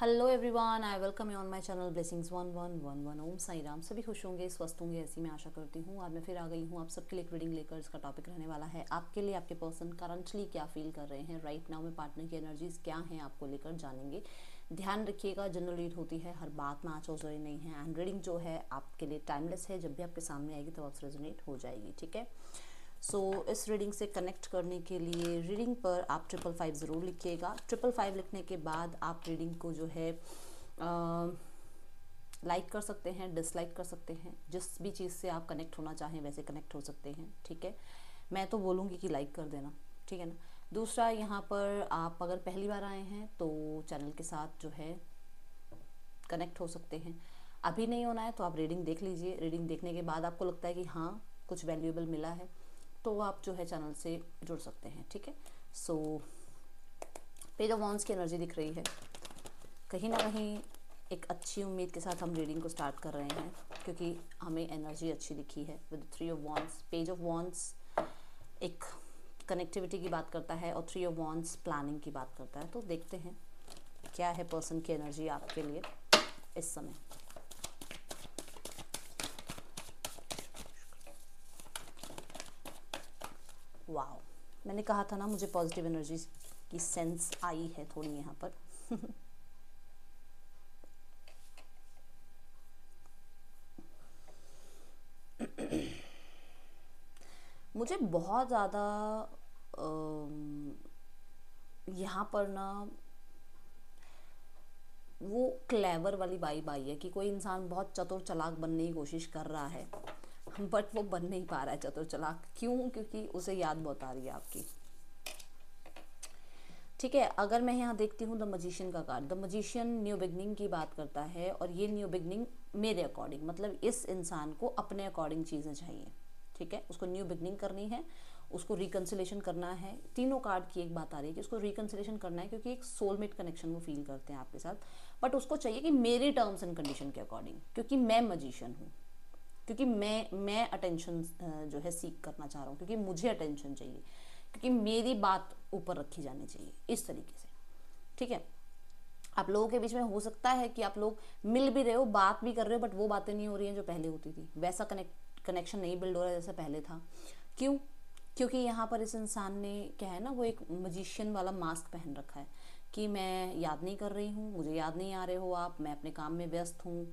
Hello everyone, I welcome you on my channel blessings 1111। ओम साई राम। सभी खुश होंगे, स्वस्थ होंगे, ऐसी मैं आशा करती हूँ। आज मैं फिर आ गई हूँ आप सबके लिए एक रीडिंग लेकर। इसका टॉपिक रहने वाला है आपके लिए आपके पर्सन करंटली क्या फील कर रहे हैं राइट नाउ में, पार्टनर की एनर्जीज क्या हैं आपको लेकर जानेंगे। ध्यान रखिएगा, जनरल रीड होती है, हर बात में आँच हो रही नहीं है। एंड रीडिंग जो है आपके लिए टाइमलेस है, जब भी आपके सामने आएगी तब आपसे रेजोनेट हो जाएगी, ठीक है। इस रीडिंग से कनेक्ट करने के लिए रीडिंग पर आप 555 ज़रूर लिखिएगा। 555 लिखने के बाद आप रीडिंग को जो है लाइक कर सकते हैं, डिसलाइक कर सकते हैं, जिस भी चीज़ से आप कनेक्ट होना चाहें वैसे कनेक्ट हो सकते हैं, ठीक है। मैं तो बोलूँगी कि लाइक कर देना, ठीक है ना। दूसरा, यहाँ पर आप अगर पहली बार आए हैं तो चैनल के साथ जो है कनेक्ट हो सकते हैं। अभी नहीं होना है तो आप रीडिंग देख लीजिए। रीडिंग देखने के बाद आपको लगता है कि हाँ कुछ वैल्यूएबल मिला है तो आप जो है चैनल से जुड़ सकते हैं, ठीक है। पेज ऑफ वॉन्ड्स की एनर्जी दिख रही है। कहीं ना कहीं एक अच्छी उम्मीद के साथ हम रीडिंग को स्टार्ट कर रहे हैं, क्योंकि हमें एनर्जी अच्छी दिखी है with 3 of wands. Page of wands एक कनेक्टिविटी की बात करता है और 3 ऑफ वॉन्ड्स प्लानिंग की बात करता है। तो देखते हैं क्या है पर्सन की एनर्जी आपके लिए इस समय। वाओ, मैंने कहा था ना, मुझे पॉजिटिव एनर्जी की सेंस आई है थोड़ी यहाँ पर। मुझे बहुत ज़्यादा यहाँ पर ना वो क्लेवर वाली वाइब आई है कि कोई इंसान बहुत चतुर चालाक बनने की कोशिश कर रहा है बट वो बन नहीं पा रहा है चतुर चालाक। क्यों? क्योंकि उसे याद बहुत आ रही है आपकी, ठीक है। अगर मैं यहाँ देखती हूँ द मजिशियन का card, the magician new beginning की बात करता है और ये न्यू बिगनिंग मेरे अकॉर्डिंग, मतलब इस इंसान को अपने अकॉर्डिंग चीज़ें चाहिए, ठीक है। उसको न्यू बिगनिंग करनी है, उसको रिकन्सिलेशन करना है। तीनों कार्ड की एक बात आ रही है कि उसको रिकन्सिलेशन करना है, क्योंकि एक सोलमेट कनेक्शन वो फील करते हैं आपके साथ, बट उसको चाहिए कि मेरे टर्म्स एंड कंडीशन के अकॉर्डिंग, क्योंकि मैं मजिशियन हूँ, क्योंकि मैं अटेंशन जो है सीख करना चाह रहा हूँ, क्योंकि मुझे अटेंशन चाहिए, क्योंकि मेरी बात ऊपर रखी जानी चाहिए, इस तरीके से, ठीक है। आप लोगों के बीच में हो सकता है कि आप लोग मिल भी रहे हो, बात भी कर रहे हो, बट वो बातें नहीं हो रही हैं जो पहले होती थी, वैसा कनेक्शन नहीं बिल्ड हो रहा है जैसा पहले था। क्यों? क्योंकि यहाँ पर इस इंसान ने क्या है ना, वो एक मजिशियन वाला मास्क पहन रखा है कि मैं याद नहीं कर रही हूँ, मुझे याद नहीं आ रहे हो आप, मैं अपने काम में व्यस्त हूँ,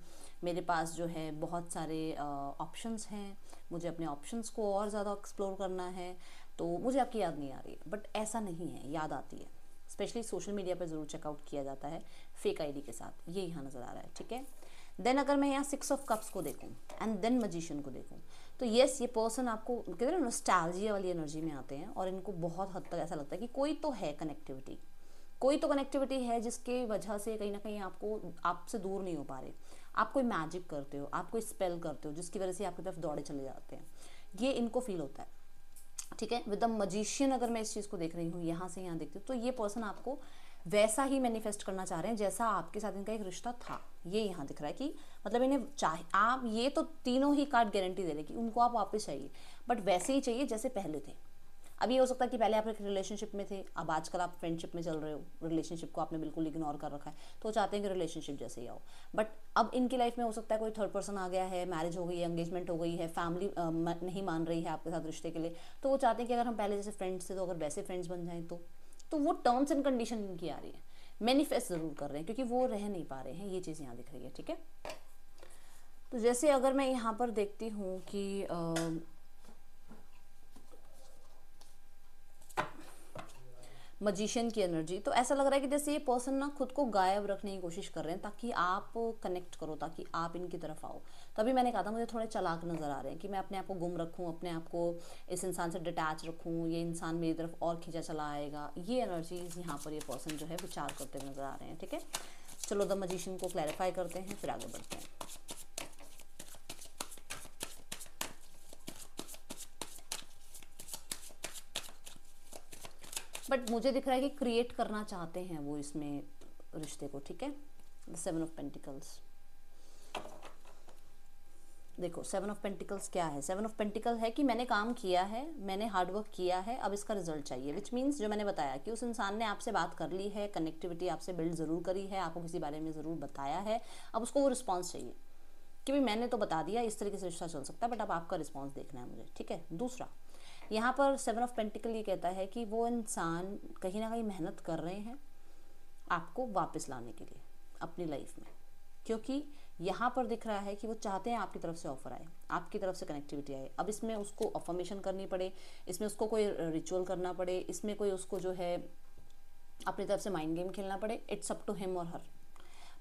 मेरे पास जो है बहुत सारे ऑप्शंस हैं, मुझे अपने ऑप्शंस को और ज़्यादा एक्सप्लोर करना है, तो मुझे आपकी याद नहीं आ रही है। बट ऐसा नहीं है, याद आती है। स्पेशली सोशल मीडिया पर ज़रूर चेकआउट किया जाता है फेक आईडी के साथ, ये यहाँ नज़र आ रहा है, ठीक है। देन अगर मैं यहाँ 6 ऑफ कप्स को देखूँ एंड देन मजिशियन को देखूँ, तो येस, ये पर्सन आपको कहते हैं ना नॉस्टैल्जिया वाली एनर्जी में आते हैं और इनको बहुत हद तक ऐसा लगता है कि कोई तो है कनेक्टिविटी, कोई तो कनेक्टिविटी है जिसके वजह से कहीं ना कहीं आपको आपसे दूर नहीं हो पा रहे। आप कोई मैजिक करते हो, आप कोई स्पेल करते हो जिसकी वजह से आपकी तरफ दौड़े चले जाते हैं, ये इनको फील होता है, ठीक है। विद द मजिशियन अगर मैं इस चीज़ को देख रही हूँ यहाँ से यहाँ देखती हूँ, तो ये पर्सन आपको वैसा ही मैनिफेस्ट करना चाह रहे हैं जैसा आपके साथ इनका एक रिश्ता था। ये यहाँ दिख रहा है कि मतलब इन्हें चाहे आप, ये तो तीनों ही कार्ड गारंटी दे रहे कि उनको आप वापस चाहिए, बट वैसे ही चाहिए जैसे पहले थे। अब ये हो सकता है कि पहले आप एक रिलेशनशिप में थे, अब आजकल आप फ्रेंडशिप में चल रहे हो, रिलेशनशिप को आपने बिल्कुल इग्नोर कर रखा है, तो चाहते हैं कि रिलेशनशिप जैसे ही आओ। बट अब इनकी लाइफ में हो सकता है कोई थर्ड पर्सन आ गया है, मैरिज हो गई है, एंगेजमेंट हो गई है, फैमिली नहीं मान रही है आपके साथ रिश्ते के लिए, तो वो चाहते हैं कि अगर हम पहले जैसे फ्रेंड्स थे तो अगर वैसे फ्रेंड्स बन जाएं, तो वो टर्म्स एंड कंडीशन इनकी आ रही है, मैनिफेस्ट ज़रूर कर रहे हैं क्योंकि वो रह नहीं पा रहे हैं, ये चीज़ यहाँ दिख रही है, ठीक है। तो जैसे अगर मैं यहाँ पर देखती हूँ कि मजिशियन की एनर्जी, तो ऐसा लग रहा है कि जैसे ये पर्सन ना खुद को गायब रखने की कोशिश कर रहे हैं ताकि आप कनेक्ट करो, ताकि आप इनकी तरफ आओ। तभी मैंने कहा था मुझे थोड़े चालाक नज़र आ रहे हैं कि मैं अपने आप को गुम रखूँ, अपने आप को इस इंसान से डिटैच रखूँ, ये इंसान मेरी तरफ और खींचा चला आएगा। ये एनर्जीज यहाँ पर ये पर्सन जो है विचार करते हुए नज़र आ रहे हैं, ठीक है। चलो द मजिशियन को क्लैरिफाई करते हैं, फिर आगे बढ़ते हैं। बट मुझे दिख रहा है कि क्रिएट करना चाहते हैं वो इसमें रिश्ते को, ठीक है। द 7 ऑफ पेंटिकल्स, देखो 7 ऑफ पेंटिकल्स क्या है, 7 ऑफ पेंटिकल है कि मैंने काम किया है, मैंने हार्डवर्क किया है, अब इसका रिजल्ट चाहिए, विच मीन्स जो मैंने बताया कि उस इंसान ने आपसे बात कर ली है, कनेक्टिविटी आपसे बिल्ड ज़रूर करी है, आपको किसी बारे में ज़रूर बताया है, अब उसको वो रिस्पॉन्स चाहिए कि भाई मैंने तो बता दिया, इस तरीके से रिश्ता चल सकता है, बट अब आपका रिस्पॉन्स देखना है मुझे, ठीक है। दूसरा, यहाँ पर 7 ऑफ पेंटिकल ये कहता है कि वो इंसान कहीं ना कहीं मेहनत कर रहे हैं आपको वापस लाने के लिए अपनी लाइफ में, क्योंकि यहाँ पर दिख रहा है कि वो चाहते हैं आपकी तरफ से ऑफर आए, आपकी तरफ से कनेक्टिविटी आए। अब इसमें उसको अफर्मेशन करनी पड़े, इसमें उसको कोई रिचुअल करना पड़े, इसमें कोई उसको जो है अपनी तरफ से माइंड गेम खेलना पड़े, इट्स अप टू हिम और हर।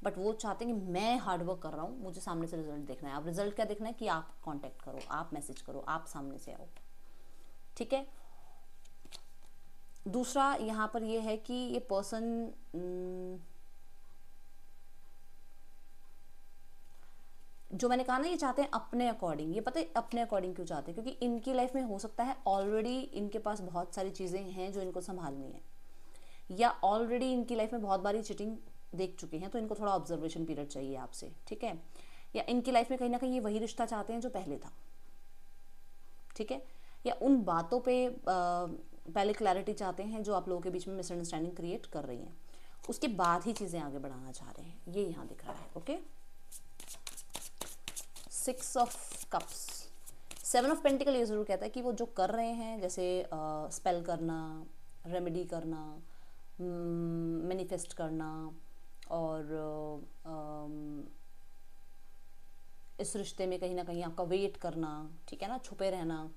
बट वो चाहते हैं कि मैं हार्डवर्क कर रहा हूँ, मुझे सामने से रिजल्ट देखना है। अब रिजल्ट क्या देखना है कि आप कांटेक्ट करो, आप मैसेज करो, आप सामने से आओ, ठीक है। दूसरा यहाँ पर ये है कि ये पर्सन जो मैंने कहा ना, ये चाहते हैं अपने अकॉर्डिंग। ये पता है अपने अकॉर्डिंग क्यों चाहते हैं? क्योंकि इनकी लाइफ में हो सकता है ऑलरेडी इनके पास बहुत सारी चीज़ें हैं जो इनको संभालनी है, या ऑलरेडी इनकी लाइफ में बहुत बारी चीटिंग देख चुके हैं, तो इनको थोड़ा ऑब्जर्वेशन पीरियड चाहिए आपसे, ठीक है। या इनकी लाइफ में कहीं ना कहीं ये वही रिश्ता चाहते हैं जो पहले था, ठीक है। या उन बातों पे पहले क्लैरिटी चाहते हैं जो आप लोगों के बीच में मिसअंडरस्टैंडिंग क्रिएट कर रही हैं, उसके बाद ही चीज़ें आगे बढ़ाना चाह रहे हैं, ये यहाँ दिख रहा है, okay. 6 of cups, 7 of pentacle ये ज़रूर कहता है कि वो जो कर रहे हैं, जैसे स्पेल करना, रेमेडी करना, मैनिफेस्ट करना, और इस रिश्ते में कहीं ना कहीं आपका वेट करना, ठीक है ना, छुपे रहना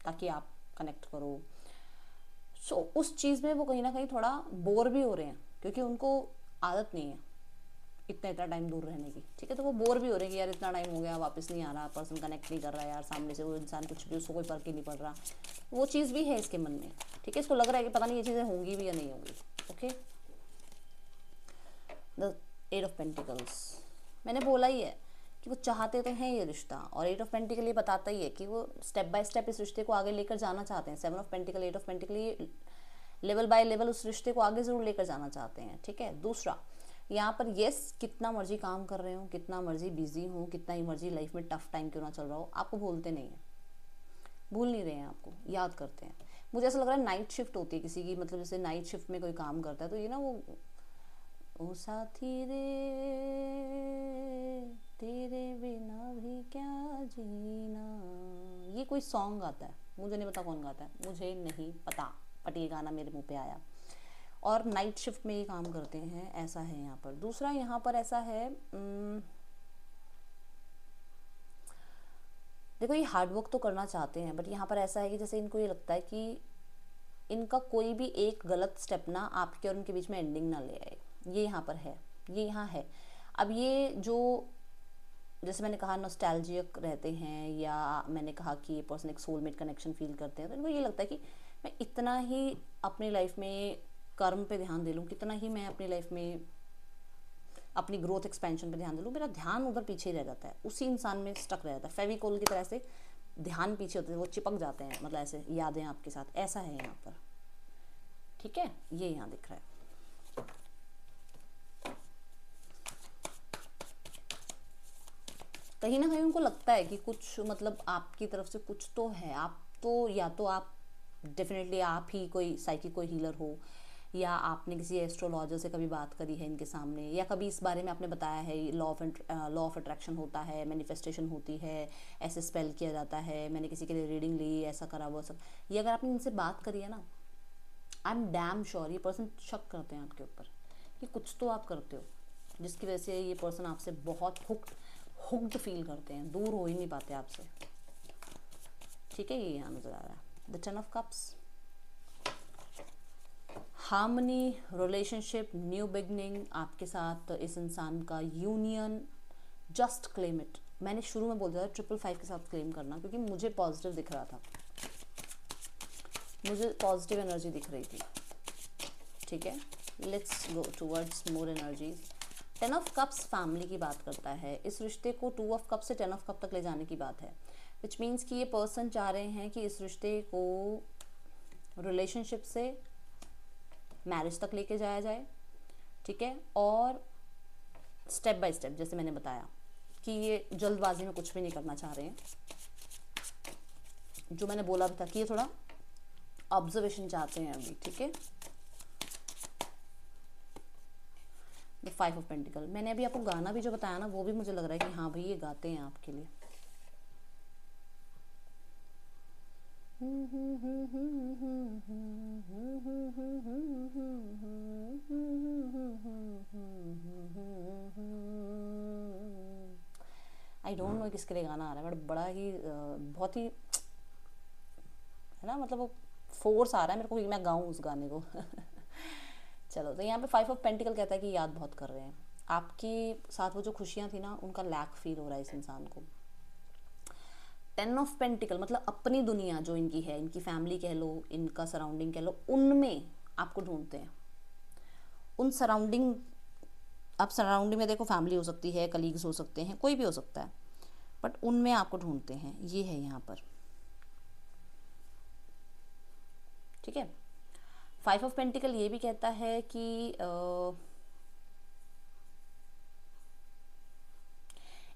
ताकि आप कनेक्ट करो। सो उस चीज़ में वो कहीं ना कहीं थोड़ा बोर भी हो रहे हैं, क्योंकि उनको आदत नहीं है इतना टाइम दूर रहने की, ठीक है। तो वो बोर भी हो रहे हैं कि यार इतना टाइम हो गया, वापस नहीं आ रहा, पर्सन कनेक्ट नहीं कर रहा है यार सामने से, वो इंसान कुछ भी, उसको कोई फर्क ही नहीं पड़ रहा, वो चीज़ भी है इसके मन में, ठीक है। इसको लग रहा है कि पता नहीं ये चीज़ें होंगी भी या नहीं होंगी, ओके। द 8 ऑफ पेंटिकल्स, मैंने बोला ही है कि वो चाहते तो हैं ये रिश्ता, और 8 ऑफ पेंटिकल ये बताता ही है कि वो स्टेप बाय स्टेप इस रिश्ते को आगे लेकर जाना चाहते हैं। 7 ऑफ पेंटिकल 8 ऑफ पेंटिकल ये लेवल बाय लेवल उस रिश्ते को आगे ज़रूर लेकर जाना चाहते हैं, ठीक है। दूसरा, यहाँ पर यस, कितना मर्जी काम कर रहे हो, कितना मर्जी बिजी हो, कितना ही मर्जी लाइफ में टफ टाइम क्यों ना चल रहा हो, आपको भूलते नहीं हैं, भूल नहीं रहे हैं, आपको याद करते हैं। मुझे ऐसा लग रहा है नाइट शिफ्ट होती है किसी की, मतलब जैसे नाइट शिफ्ट में कोई काम करता है तो ये ना वो ओ साथी रे तेरे बिना भी क्या जीना, ये कोई सॉन्ग गाता है, मुझे नहीं पता कौन गाता है, मुझे नहीं पता, बट ये गाना मेरे मुंह पे आया, और नाइट शिफ्ट में ये काम करते हैं, ऐसा है यहाँ पर। दूसरा यहाँ पर ऐसा है, देखो ये हार्डवर्क तो करना चाहते हैं, बट यहाँ पर ऐसा है कि जैसे इनको ये लगता है कि इनका कोई भी एक गलत स्टेप ना आपके और उनके बीच में एंडिंग ना ले आए, ये यहाँ पर है, ये यहाँ है। अब ये जो, जैसे मैंने कहा नॉस्टैल्जिक रहते हैं, या मैंने कहा कि ये पर्सन एक सोलमेट कनेक्शन फील करते हैं, तो इनको ये लगता है कि मैं इतना ही अपनी लाइफ में कर्म पे ध्यान दे लूँ, कितना ही मैं अपनी लाइफ में अपनी ग्रोथ एक्सपेंशन पे ध्यान दे लूँ, मेरा ध्यान उधर पीछे रह जाता है, उसी इंसान में स्टक रह जाता है, फेविकोल की तरह से ध्यान पीछे होते हैं, वो चिपक जाते हैं, मतलब ऐसे यादें आपके साथ, ऐसा है यहाँ पर, ठीक है। ये यहाँ दिख रहा है। कहीं ना कहीं उनको लगता है कि कुछ, मतलब आपकी तरफ से कुछ तो है, आप तो, या तो आप डेफिनेटली आप ही कोई साइकिक कोई हीलर हो, या आपने किसी एस्ट्रोलॉजर से कभी बात करी है इनके सामने, या कभी इस बारे में आपने बताया है लॉ ऑफ अट्रैक्शन होता है, मैनिफेस्टेशन होती है, ऐसे स्पेल किया जाता है, मैंने किसी के लिए रीडिंग ली, ऐसा करा वो सब, ये अगर आपने इनसे बात करी है ना, आई एम डैम श्योर ये पर्सन शक करते हैं आपके ऊपर कि कुछ तो आप करते हो, जिसकी वजह से ये पर्सन आपसे बहुत हुक्ड फील करते हैं, दूर हो ही नहीं पाते आपसे, ठीक है। ये यहाँ नजर आ रहा है the 10 of cups, harmony, relationship, new beginning, आपके साथ इस इंसान का यूनियन, जस्ट क्लेम इट। मैंने शुरू में बोल दिया था 555 के साथ क्लेम करना, क्योंकि मुझे पॉजिटिव दिख रहा था, मुझे पॉजिटिव एनर्जी दिख रही थी, ठीक है। Let's go towards more energies. 10 of cups family की बात करता है, इस रिश्ते को 2 ऑफ कप से 10 ऑफ कप तक ले जाने की बात है, विच मीन्स कि ये पर्सन चाह रहे हैं कि इस रिश्ते को रिलेशनशिप से मैरिज तक लेके जाया जाए, ठीक है। और स्टेप बाय स्टेप, जैसे मैंने बताया कि ये जल्दबाजी में कुछ भी नहीं करना चाह रहे हैं। जो मैंने बोला भी था कि ये थोड़ा ऑब्जर्वेशन चाहते हैं अभी, ठीक है। द 5 ऑफ पेंटिकल, मैंने अभी आपको गाना भी जो बताया ना, वो भी मुझे लग रहा है कि हाँ भाई ये गाते हैं आपके लिए। आई डोंट नो किसके लिए गाना आ रहा है, बट बड़ा ही बहुत ही है ना, मतलब वो फोर्स आ रहा है मेरे को कि मैं गाऊं उस गाने को। चलो, तो यहाँ पे 5 ऑफ पेंटिकल कहता है कि याद बहुत कर रहे हैं आपके साथ, वो जो खुशियाँ थी ना उनका लैक फील हो रहा है इस इंसान को। 10 ऑफ पेंटिकल मतलब अपनी दुनिया जो इनकी है, इनकी फैमिली कह लो, इनका सराउंडिंग कह लो, उनमें आपको ढूंढते हैं। उन सराउंडिंग, आप सराउंडिंग में देखो, फैमिली हो सकती है, कलीग्स हो सकते हैं, कोई भी हो सकता है, बट उनमें आपको ढूंढते हैं, ये है यहाँ पर, ठीक है। 5 ऑफ पेंटिकल ये भी कहता है कि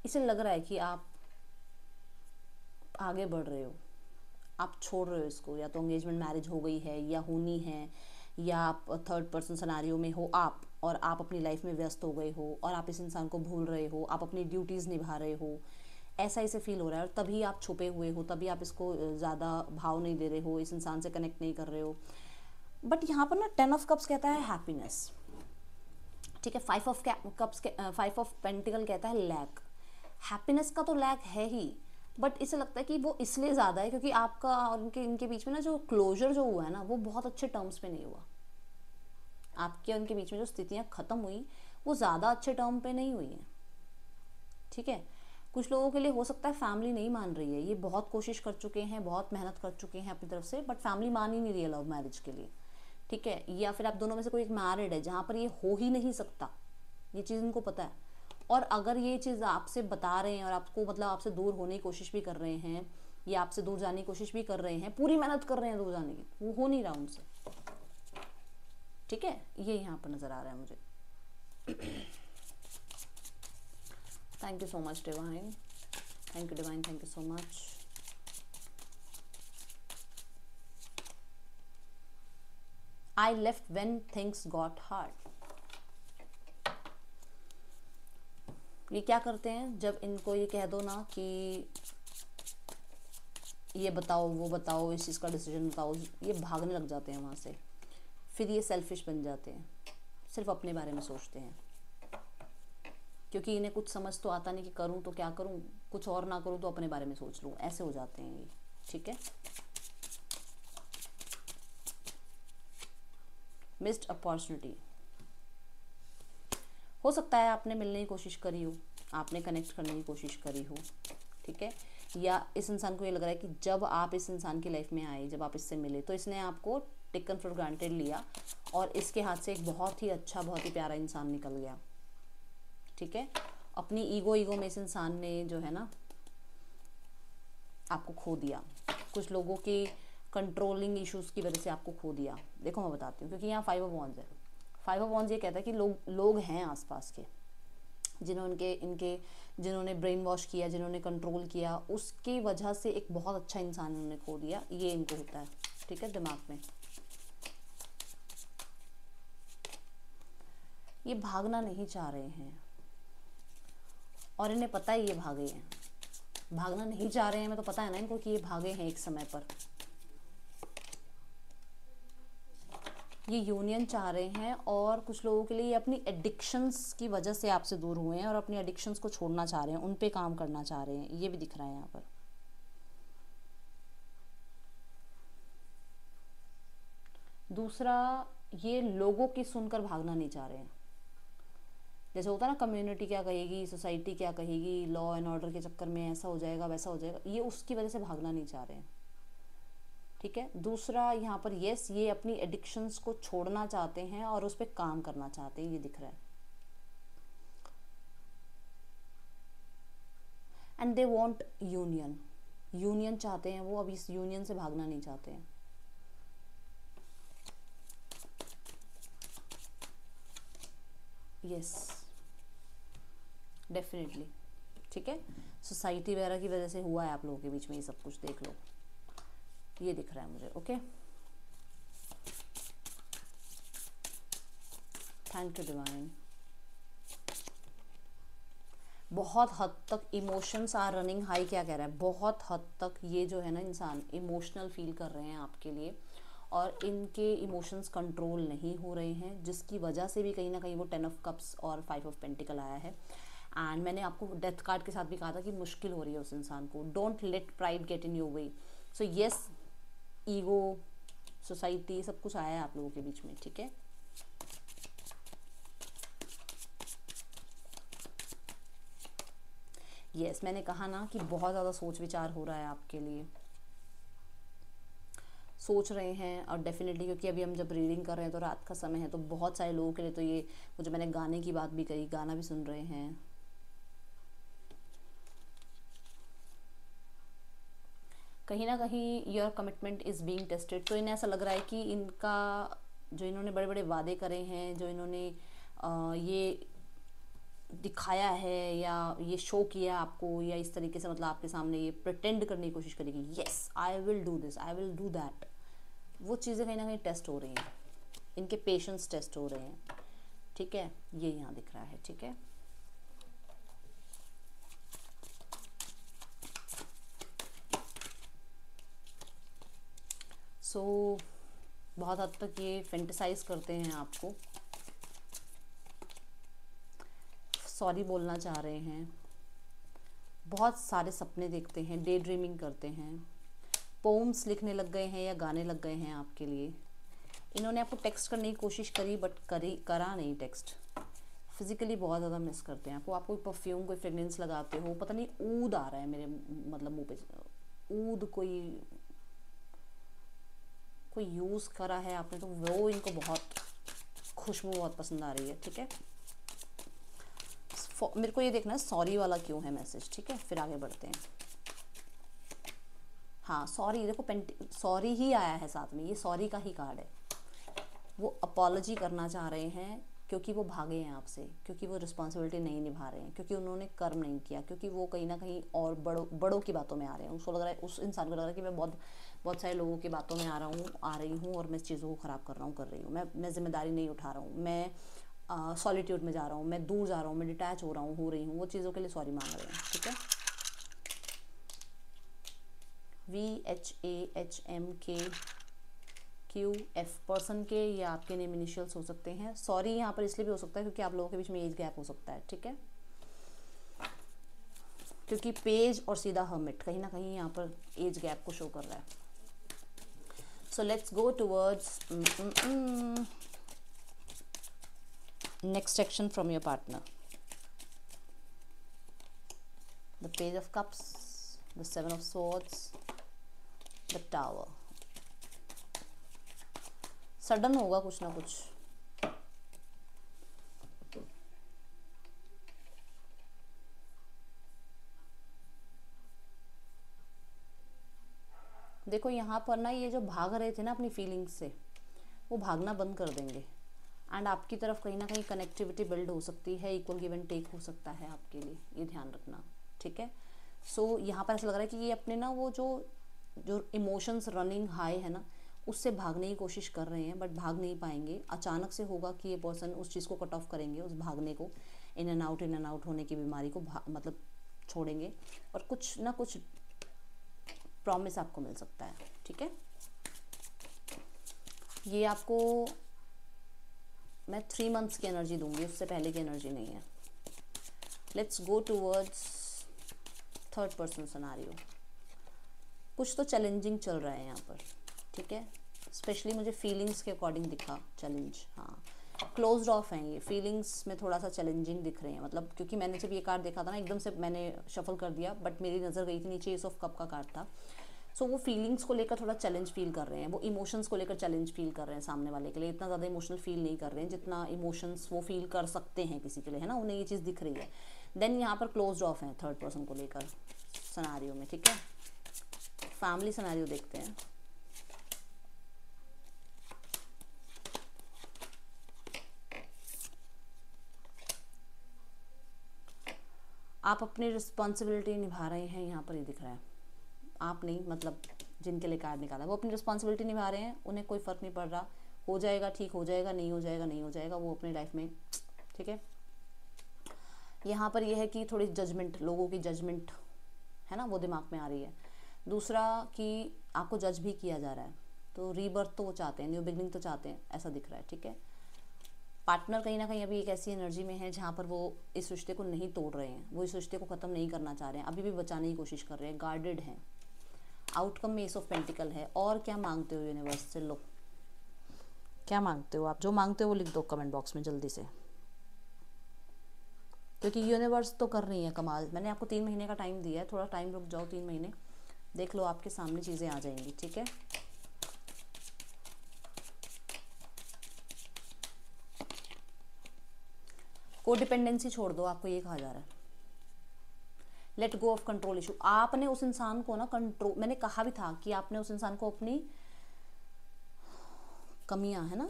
इसे लग रहा है कि आप आगे बढ़ रहे हो, आप छोड़ रहे हो इसको, या तो एंगेजमेंट मैरिज हो गई है या होनी है, या आप थर्ड पर्सन सिनेरियो में हो आप, और आप अपनी लाइफ में व्यस्त हो गए हो और आप इस इंसान को भूल रहे हो, आप अपनी ड्यूटीज़ निभा रहे हो, ऐसा इसे फील हो रहा है, और तभी आप छुपे हुए हो, तभी आप इसको ज़्यादा भाव नहीं दे रहे हो, इस इंसान से कनेक्ट नहीं कर रहे हो। बट यहाँ पर ना 10 ऑफ कप्स कहता है हैप्पीनेस, ठीक है। 5 ऑफ कप्स, 5 ऑफ पेंटिकल कहता है लैक। हैप्पीनेस का तो लैक है ही, बट इसे लगता है कि वो इसलिए ज़्यादा है क्योंकि आपका और इनके बीच में ना जो क्लोजर जो हुआ है ना, वो बहुत अच्छे टर्म्स पे नहीं हुआ। आपके और उनके बीच में जो स्थितियाँ ख़त्म हुई, वो ज़्यादा अच्छे टर्म पे नहीं हुई हैं, ठीक है। कुछ लोगों के लिए हो सकता है फैमिली नहीं मान रही है, ये बहुत कोशिश कर चुके हैं, बहुत मेहनत कर चुके हैं अपनी तरफ से, बट फैमिली मान ही नहीं रही है लव मैरिज के लिए, ठीक है। या फिर आप दोनों में से कोई एक मैरिड है जहाँ पर ये हो ही नहीं सकता, ये चीज़ उनको पता है, और अगर ये चीज़ आपसे बता रहे हैं और आपको मतलब आपसे दूर होने की कोशिश भी कर रहे हैं, या आपसे दूर जाने की कोशिश भी कर रहे हैं, पूरी मेहनत कर रहे हैं दूर जाने की, वो हो नहीं रहा उनसे, ठीक है। ये यहाँ पर नज़र आ रहा है मुझे। Thank you so much divine, thank you divine, thank you so much. I left when things got hard. ये क्या करते हैं, जब इनको ये कह दो ना कि ये बताओ वो बताओ, इस चीज़ का डिसीजन बताओ, ये भागने लग जाते हैं वहाँ से, फिर ये सेल्फिश बन जाते हैं, सिर्फ अपने बारे में सोचते हैं, क्योंकि इन्हें कुछ समझ तो आता नहीं कि करूँ तो क्या करूँ, कुछ और ना करूँ तो अपने बारे में सोच लूँ, ऐसे हो जाते हैं ये, ठीक है। मिस्ड अपॉर्चुनिटी, हो सकता है आपने मिलने की कोशिश करी हो, आपने कनेक्ट करने की कोशिश करी हो, ठीक है, या इस इंसान को ये लग रहा है कि जब आप इस इंसान की लाइफ में आए, जब आप इससे मिले, तो इसने आपको टेकन फॉर ग्रांटेड लिया और इसके हाथ से एक बहुत ही अच्छा, बहुत ही प्यारा इंसान निकल गया, ठीक है। अपनी ईगो में इस इंसान ने जो है ना आपको खो दिया, कुछ लोगों की कंट्रोलिंग इश्यूज़ की वजह से आपको खो दिया। देखो मैं बताती हूँ, क्योंकि यहाँ 5 ऑफ वॉन्ड्स है। 5 ऑफ वॉन्ड्स ये कहता है कि लोग हैं आसपास के, जिन्होंने ब्रेन वॉश किया, जिन्होंने कंट्रोल किया, उसकी वजह से एक बहुत अच्छा इंसान इन्होंने खो दिया, ये इनको होता है, ठीक है, दिमाग में। ये भागना नहीं चाह रहे हैं और इन्हें पता है ये भागे हैं, भागना नहीं चाह रहे हैं, मैं तो पता है ना इनको कि ये भागे हैं एक समय पर, ये यूनियन चाह रहे हैं, और कुछ लोगों के लिए ये अपनी एडिक्शंस की वजह से आपसे दूर हुए हैं और अपनी एडिक्शंस को छोड़ना चाह रहे हैं, उन पे काम करना चाह रहे हैं, ये भी दिख रहा है यहाँ पर। दूसरा, ये लोगों की सुनकर भागना नहीं चाह रहे हैं, जैसे होता है ना कम्युनिटी क्या कहेगी, सोसाइटी क्या कहेगी, लॉ एंड ऑर्डर के चक्कर में ऐसा हो जाएगा वैसा हो जाएगा, ये उसकी वजह से भागना नहीं चाह रहे हैं, ठीक है। दूसरा यहाँ पर यस, ये अपनी एडिक्शंस को छोड़ना चाहते हैं और उस पर काम करना चाहते हैं, ये दिख रहा है। एंड दे वॉन्ट यूनियन चाहते हैं वो, अब इस यूनियन से भागना नहीं चाहते हैं। यस, डेफिनेटली ठीक है, सोसाइटी वगैरह की वजह से हुआ है आप लोगों के बीच में ये सब कुछ, देख लो, ये दिख रहा है मुझे। Okay, thank you divine. बहुत हद तक इमोशंस आर रनिंग हाई, क्या कह रहा है, बहुत हद तक ये जो है ना इंसान इमोशनल फील कर रहे हैं आपके लिए, और इनके इमोशंस कंट्रोल नहीं हो रहे हैं, जिसकी वजह से भी कहीं ना कहीं वो 10 ऑफ कप्स और 5 ऑफ पेंटिकल आया है। एंड मैंने आपको डेथ कार्ड के साथ भी कहा था कि मुश्किल हो रही है उस इंसान को। Don't let pride get in your way. So yes, ego, society, सब कुछ आया है आप लोगों के बीच में, ठीक है। यस, मैंने कहा ना कि बहुत ज़्यादा सोच विचार हो रहा है आपके लिए, सोच रहे हैं, और डेफिनेटली क्योंकि अभी हम जब रीडिंग कर रहे हैं तो रात का समय है, तो बहुत सारे लोगों के लिए तो ये, वो जो मैंने गाने की बात भी कही, गाना भी सुन रहे हैं। कहीं ना कहीं your commitment is being tested. तो इन्हें ऐसा लग रहा है कि इनका जो इन्होंने बड़े बड़े वादे करे हैं, जो इन्होंने ये दिखाया है या ये शो किया आपको, या इस तरीके से मतलब आपके सामने ये प्रिटेंड करने की कोशिश करेगी, yes I will do this, I will do that, वो चीज़ें कहीं ना कहीं टेस्ट हो रही हैं, इनके पेशेंस टेस्ट हो रहे हैं, ठीक है, ये यहाँ दिख रहा है, ठीक है। सो बहुत हद तक ये फेंटिसाइज करते हैं आपको, सॉरी बोलना चाह रहे हैं, बहुत सारे सपने देखते हैं, डे ड्रीमिंग करते हैं, पोम्स लिखने लग गए हैं या गाने लग गए हैं आपके लिए। इन्होंने आपको टेक्स्ट करने की कोशिश करी बट करा नहीं टेक्स्ट। फिजिकली बहुत ज़्यादा मिस करते हैं आपको। आप कोई परफ्यूम, कोई फ्रेगनेंस लगाते हो, पता नहीं ऊद आ रहा है मेरे मतलब मुंह पे, ऊद कोई यूज़ करा है आपने, तो वो इनको बहुत खुशबू बहुत पसंद आ रही है, ठीक है। मेरे को ये देखना है सॉरी वाला क्यों है मैसेज, ठीक है, फिर आगे बढ़ते हैं। हाँ सॉरी, देखो सॉरी ही आया है साथ में, ये सॉरी का ही कार्ड है। वो अपॉलॉजी करना चाह रहे हैं क्योंकि वो भागे हैं आपसे, क्योंकि वो रिस्पॉन्सिबिलिटी नहीं निभा रहे हैं, क्योंकि उन्होंने कर्म नहीं किया, क्योंकि वो कहीं ना कहीं और बड़ों की बातों में आ रहे हैं। उसको लग रहा है, उस इंसान को लग रहा है कि मैं बहुत सारे लोगों की बातों में आ रही हूँ और मैं इस चीज़ों को ख़राब कर रही हूँ, मैं जिम्मेदारी नहीं उठा रहा हूँ, मैं सॉलिट्यूड में जा रहा हूँ, मैं दूर जा रहा हूँ, मैं डिटैच हो रही हूँ, वो चीज़ों के लिए सॉरी मांग रहे हैं, ठीक है। VHAHMKQF पर्सन के या आपके नेम इनिशियल्स हो सकते हैं। सॉरी यहाँ पर इसलिए भी हो सकता है क्योंकि आप लोगों के बीच में एज गैप हो सकता है, ठीक है, क्योंकि पेज और सीधा हर्मिट कहीं ना कहीं यहाँ पर एज गैप को शो कर रहा है। So let's go towards next section from your partner. The page of cups, the 7 of swords, the tower. Sudden होगा कुछ ना कुछ, देखो यहाँ पर ना ये जो भाग रहे थे ना अपनी फीलिंग्स से, वो भागना बंद कर देंगे, एंड आपकी तरफ कहीं ना कहीं कनेक्टिविटी बिल्ड हो सकती है, इक्वल गिव एंड टेक हो सकता है आपके लिए, ये ध्यान रखना, ठीक है। सो यहाँ पर ऐसा लग रहा है कि ये अपने ना वो जो इमोशंस रनिंग हाई है ना, उससे भागने की कोशिश कर रहे हैं बट भाग नहीं पाएंगे। अचानक से होगा कि ये पर्सन उस चीज़ को कट ऑफ करेंगे, उस भागने को, इन एंड आउट होने की बीमारी को मतलब छोड़ेंगे, और कुछ ना कुछ प्रॉमिस आपको मिल सकता है, ठीक है। ये आपको मैं 3 मंथ्स की एनर्जी दूंगी, उससे पहले की एनर्जी नहीं है। Let's go towards third person scenario. कुछ तो चैलेंजिंग चल रहा है यहाँ पर, ठीक है, स्पेशली मुझे फीलिंग्स के अकॉर्डिंग दिखा चैलेंज। हाँ, क्लोज्ड ऑफ हैं ये, फीलिंग्स में थोड़ा सा चैलेंजिंग दिख रहे हैं, मतलब क्योंकि मैंने जब ये कार्ड देखा था ना, एकदम से मैंने शफल कर दिया बट मेरी नज़र गई थी नीचे, एस ऑफ कप का कार्ड था। सो वो फीलिंग्स को लेकर थोड़ा चैलेंज फील कर रहे हैं, वो इमोशंस को लेकर चैलेंज फील कर रहे हैं सामने वाले के लिए। इतना ज़्यादा इमोशनल फील नहीं कर रहे हैं जितना इमोशंस वो फील कर सकते हैं किसी के लिए, है ना, उन्हें ये चीज़ दिख रही है। देन यहाँ पर क्लोज्ड ऑफ है थर्ड पर्सन को लेकर सिनेरियो में, ठीक है। फैमिली सिनेरियो देखते हैं। आप अपनी रिस्पॉन्सिबिलिटी निभा रहे हैं, यहाँ पर ये दिख रहा है। आप नहीं, मतलब जिनके लिए कार्ड निकाला वो अपनी रिस्पॉन्सिबिलिटी निभा रहे हैं, उन्हें कोई फ़र्क नहीं पड़ रहा, हो जाएगा ठीक हो जाएगा, नहीं हो जाएगा नहीं हो जाएगा, वो अपनी लाइफ में, ठीक है। यहाँ पर यह है कि थोड़ी जजमेंट, लोगों की जजमेंट है ना, वो दिमाग में आ रही है। दूसरा कि आपको जज भी किया जा रहा है, तो रीबर्थ तो वो चाहते हैं, न्यू बिगनिंग तो चाहते हैं, ऐसा दिख रहा है, ठीक है। पार्टनर कहीं ना कहीं अभी एक ऐसी एनर्जी में है जहाँ पर वो इस रिश्ते को नहीं तोड़ रहे हैं, वो इस रिश्ते को ख़त्म नहीं करना चाह रहे हैं, अभी भी बचाने की कोशिश कर रहे हैं, गार्डेड हैं। आउटकम में एस ऑफ पेंटिकल है। और क्या मांगते हो यूनिवर्स से? लो, क्या मांगते हो आप? जो मांगते हो वो लिख दो कमेंट बॉक्स में जल्दी से, क्योंकि यूनिवर्स तो कर रही है कमाल। मैंने आपको 3 महीने का टाइम दिया है, थोड़ा टाइम रुक जाओ, 3 महीने देख लो, आपके सामने चीज़ें आ जाएंगी, ठीक है। कोडिपेंडेंसी छोड़ दो, आपको ये कहा जा रहा है। Let go of control issue. आपने उस इंसान को ना कंट्रोल, मैंने कहा भी था कि आपने उस इंसान को अपनी कमियां है ना,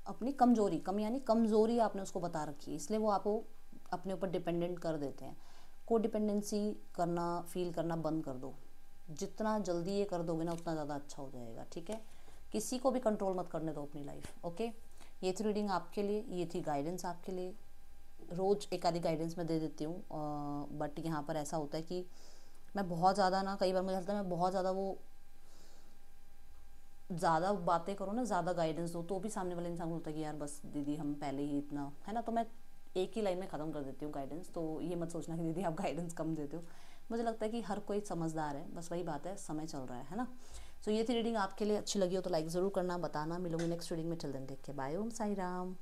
अपनी कमजोरी, कमी यानी कमजोरी आपने उसको बता रखी है, इसलिए वो आपको अपने ऊपर डिपेंडेंट कर देते हैं। कोडिपेंडेंसी करना, फील करना बंद कर दो। जितना जल्दी ये कर दोगे ना उतना ज़्यादा अच्छा हो जाएगा, ठीक है। किसी को भी कंट्रोल मत करने दो अपनी लाइफ, ओके। ये थी रीडिंग आपके लिए, ये थी गाइडेंस आपके लिए। रोज़ एक आधी गाइडेंस मैं दे देती हूँ, बट यहाँ पर ऐसा होता है कि मैं बहुत ज़्यादा ना, कई बार मुझे लगता है मैं बहुत ज़्यादा वो ज़्यादा बातें करो ना, ज़्यादा गाइडेंस दो, तो भी सामने वाले इंसान को होता है कि यार बस दीदी हम पहले ही इतना है ना, तो मैं एक ही लाइन में ख़त्म कर देती हूँ गाइडेंस। तो ये मत सोचना कि दीदी आप गाइडेंस कम देते हो, मुझे लगता है कि हर कोई समझदार है, बस वही बात है, समय चल रहा है ना। सो ये थी रीडिंग आपके लिए, अच्छी लगी हो तो लाइक ज़रूर करना, बताना। मिलूंगी नेक्स्ट रीडिंग में, चल दें, देख के बाय, ओम साई राम।